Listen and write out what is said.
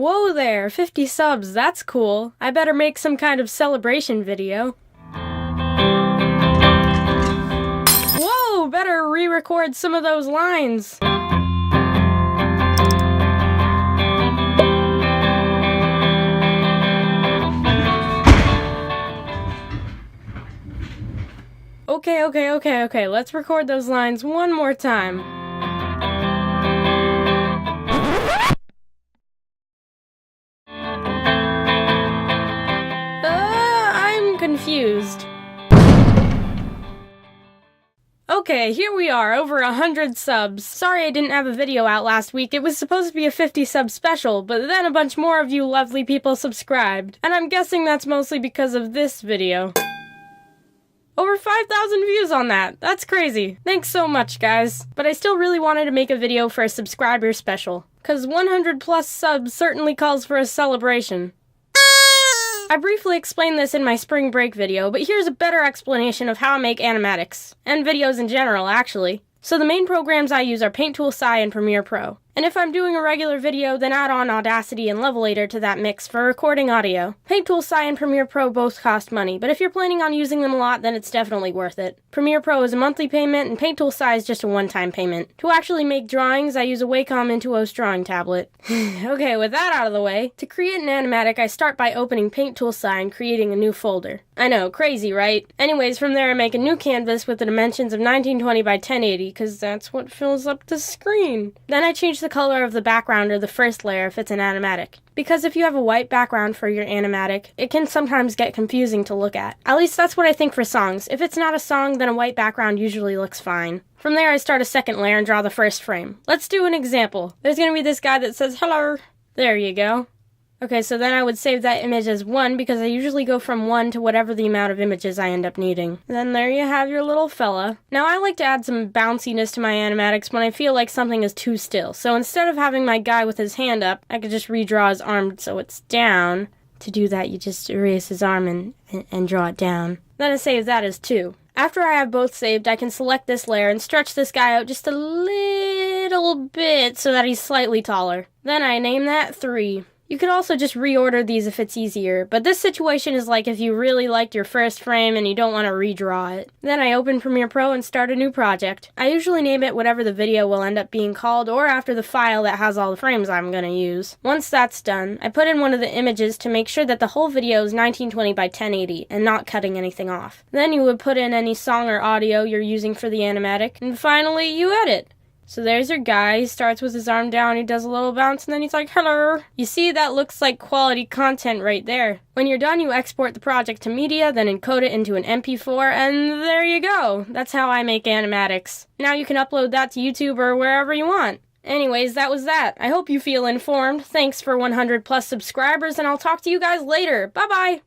Whoa there, 50 subs, that's cool. I better make some kind of celebration video. Whoa, better re-record some of those lines. Okay, let's record those lines one more time. I'm confused. Okay, here we are, over 100 subs. Sorry I didn't have a video out last week. It was supposed to be a 50 sub special, but then a bunch more of you lovely people subscribed. And I'm guessing that's mostly because of this video. Over 5,000 views on that. That's crazy. Thanks so much, guys. But I still really wanted to make a video for a subscriber special, cause 100 plus subs certainly calls for a celebration. I briefly explained this in my spring break video, but here's a better explanation of how I make animatics, and videos in general, actually. So the main programs I use are Paint Tool, Sci, and Premiere Pro. And if I'm doing a regular video, then add on Audacity and Levelator to that mix for recording audio. Paint Tool, Sci, and Premiere Pro both cost money, but if you're planning on using them a lot, then it's definitely worth it. Premiere Pro is a monthly payment, and Paint Tool, Sci is just a one-time payment. To actually make drawings, I use a Wacom Intuos drawing tablet. Okay, with that out of the way, to create an animatic, I start by opening Paint Tool, Sci and creating a new folder. I know, crazy, right? Anyways, from there I make a new canvas with the dimensions of 1920 by 1080, because that's what fills up the screen. Then I change the color of the background or the first layer if it's an animatic. Because if you have a white background for your animatic, it can sometimes get confusing to look at. At least that's what I think for songs. If it's not a song, then a white background usually looks fine. From there I start a second layer and draw the first frame. Let's do an example. There's gonna be this guy that says, "Hello." There you go. Okay, so then I would save that image as 1 because I usually go from 1 to whatever the amount of images I end up needing. Then there you have your little fella. Now I like to add some bounciness to my animatics when I feel like something is too still. So instead of having my guy with his hand up, I could just redraw his arm so it's down. To do that, you just erase his arm and draw it down. Then I save that as 2. After I have both saved, I can select this layer and stretch this guy out just a little bit so that he's slightly taller. Then I name that 3. You could also just reorder these if it's easier, but this situation is like if you really liked your first frame and you don't want to redraw it. Then I open Premiere Pro and start a new project. I usually name it whatever the video will end up being called or after the file that has all the frames I'm going to use. Once that's done, I put in one of the images to make sure that the whole video is 1920 by 1080 and not cutting anything off. Then you would put in any song or audio you're using for the animatic, and finally you edit. So there's your guy. He starts with his arm down, he does a little bounce, and then he's like, "Hello." You see, that looks like quality content right there. When you're done, you export the project to media, then encode it into an MP4, and there you go. That's how I make animatics. Now you can upload that to YouTube or wherever you want. Anyways, that was that. I hope you feel informed. Thanks for 100 plus subscribers, and I'll talk to you guys later. Bye-bye!